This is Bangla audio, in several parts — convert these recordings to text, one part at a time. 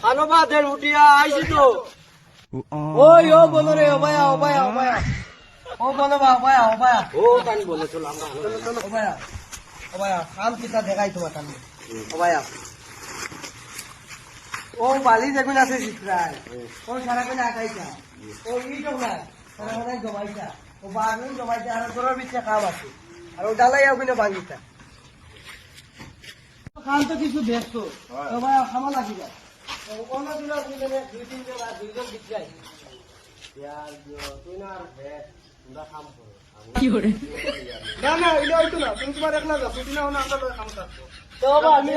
হানবাদের উঠিয়া আইছি তো। ওই ও বলো রে, অবায়া অবায়া অবায়া, ও বনবা অবায়া অবায়া, ও কান বলে চলো আমরা চলো চলো অবায়া অবায়া, কাম কিতা দেখাই তোমার কান অবায়া। ও বালি যেগুন আছে চিত্রায়, ও সারাক্ষণ আঁকাইছা, ও ইটো না সারাক্ষণ জমাইছা, ও বাগুন জমাইছা, আর ঘরের ভিতরে কাম আছে, আর ও ডালাই ওখানে ভাঙিছা। কাম তো কিছু ব্যস্ত অবায়া, খামা লাগি যায় অন্য দিন দুই তিনজন আর দুইজন বিক্রাই তুই না আর তোমরা কাম করো। না না এটা হইতো না, তুমি তোমার এক না যাও, ছুটি না হলে আমরা কাম থাকবো। আমি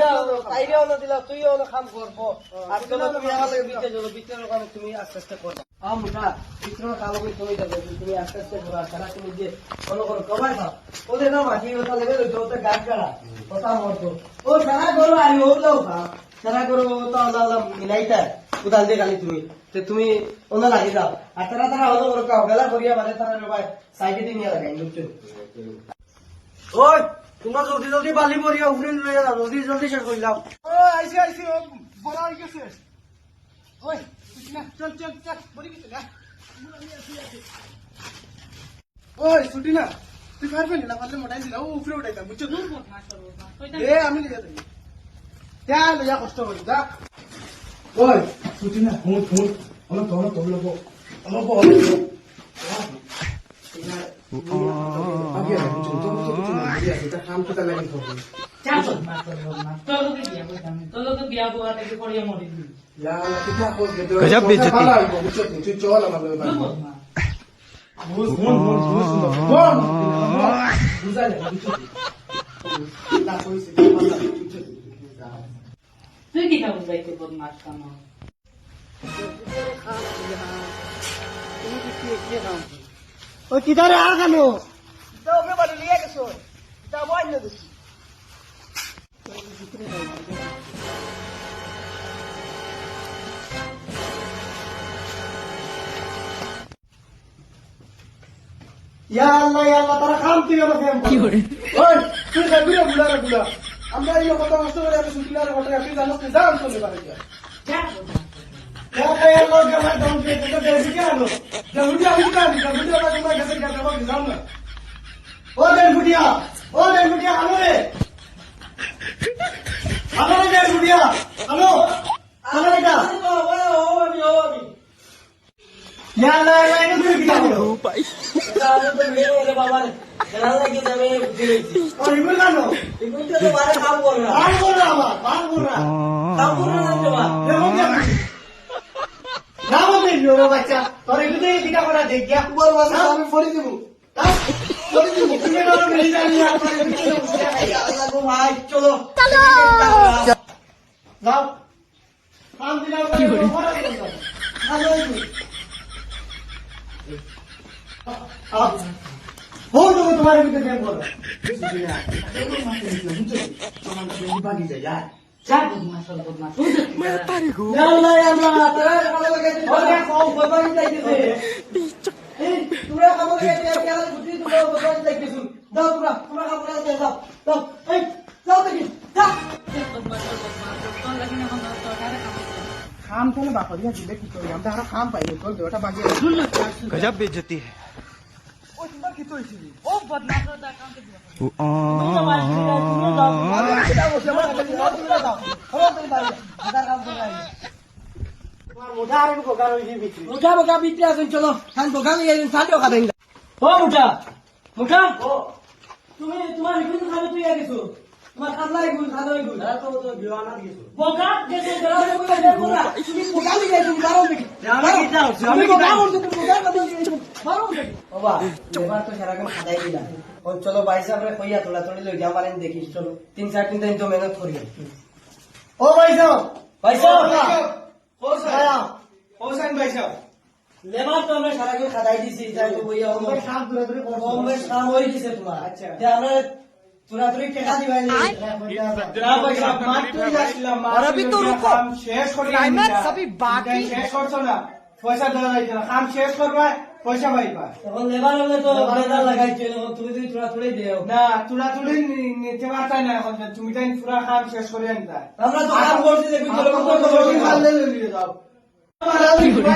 তাইরে অন্য দিলা, তুইও অন্য কাম করবো, আর চলো তুমি আমার লাগে বিচে যাবো, বিচের কাম তুমি আস্তে আস্তে করো। মোটা বিচের কাম তুমি যাবে, তুমি আস্তে আস্তে করো, সারা তুমি যে ফলো করো কবাই খাও, ওদের না মাটি ওটা লেগে রয়েছে, ওটা গাছ কাটা ওটা মরতো, ও সারা করো আর ওগুলোও খাও, সারা করো তো আল্লাহ আল্লাহ মিলাইতা উদাল দিয়ে গালি তুমি, তুমি অন্য লাগি যাও, আর তারা তারা হলো করো কাও গেলা করিয়া মানে তারা ভাই সাইডে দিয়ে নিয়ে লাগাই বুঝছো। ওই তোমরা জলদি জলদি বালি পরিয়া উড়ে লইয়া যাও, জলদি জলদি শেষ করে যাও। ও আইছি আইছি, ও বড় হয়ে গেছে। ওই চল চল চল বড়ি গেছে না, ওই ছুটি না তুই পারবি না, পারলে মোটাই দিলা ও উপরে উঠাইতাম বুঝছো। এ আমি লিখে দিই যা লইয়া কষ্ট করি যা। ওই ছুটি না হুম হুম অনেক তোমরা তোমরা অনেক गजब बेइज्जती। चल তুই কি খাবো যাইতে বদমাস কাম ও কিদারে আর কেন দাও কে বাড়ি লিয়ে গেছো দাও বই না দিছি ইয়া আল্লাহ তারা কাম কি হবে কি করে। ওই তুই যাবি না বুলা বুলা, আমরা এই কথা নষ্ট করে আমি সুটিলার হোটেলে আপনি জানো কি জান চলে পারে যা क्या कहे लोग जब मैं डाउन पे तो कैसे क्या लो जब मुझे अभी का तुम्हारे घर से क्या जवाब दिखाऊं ना। ओ देन गुटिया हेलो रे देन गुटिया हेलो बेटा या ना मैंने भी किया लो भाई तो मेरे वाले बाबा ने चला लगे जब मैं उठी गई थी और इमल का नो इमल तो तुम्हारे काम बोल रहा काम बोल रहा বাচ্চা তোর একটু কিটা করা দেখ গিয়া বল বল আমি ফড়ি দেব ফড়ি দেব তুমি না মেরে জানি আপনার ভিতরে বসে আল্লাহ গো ভাই চলো চলো যাও কাম দিনা কি করে ভালো হইছে हो तो तुम्हारे भीतर गेम बोल रहा बाकी जा यार যা বদমাস বদমাস मैं तारी को अल्लाह अल्लाह तेरा काला लगे और ये कौन बदमाश चाहिए ए तुरा काम लगे यार क्या बुद्धि तुरा बदमाश चाहिए सुन जाओ तुरा काम लगे जाओ ए जाओ तक जा বদমাস তো লাগি না আমরা তো আরে काम तो ना बापरिया जिले की तो हम दारा काम पाइले तो देवटा बाकी गजब बेइज्जती है। ओ तुम की तो इसी ও বদমাস দা কাম কে দিও মুঠা বোকা বিক্রি আছেন চলো খান বোকা নিয়ে সাথেও খাবেন ও মুঠা মুঠা তুমি তোমার রিকুন খাবে তুই গেছো তোমার খালা রিকুন খাবে রিকুন তো দিওয়ানা গেছো বোকা গেছো গরারে কই দেখো না তুমি বোকা নিয়ে গেছো দাঁড়াও দেখি জানা কি যাও আমি বোকা বলতে তুমি বোকা কথা দিছো মারো দেখি বাবা এবার তো সারা কাম খাদাই দিলা ও চলো ভাই সাহেব রে কইয়া তোলা তোড়ি লই যাও পারেন দেখিস চলো 3-4 দিন তো মেহনত করি ও ভাই সাহেব হোসেন ভাই সাহেব লেবার তো আমরা সারা কাম খাদাই দিছি যাই তো কইয়া ও সাহেব দূরে দূরে কমবে কাম হই গেছে তোমার আচ্ছা তে আমরা তোরা তোরে টাকা দিবাই না ভাই সাহেব মাত্র যাইলাম আর अभी तो रुको শেষ করি ক্লাইম্যাক্স अभी बाकी শেষ করছো না পয়সা দেওয়া যাইছে না কাম শেষ করবে পয়সা পাইবা এখন লেবার হলে তো বাজার লাগাইছে তুমি যদি তোরা তোড়ে দেও না তুলা তুলি নিতে পারতাই না এখন তুমি তাই পুরা কাম শেষ করে আনতা আমরা তো কাম করছি দেখি তোর যাও কি করে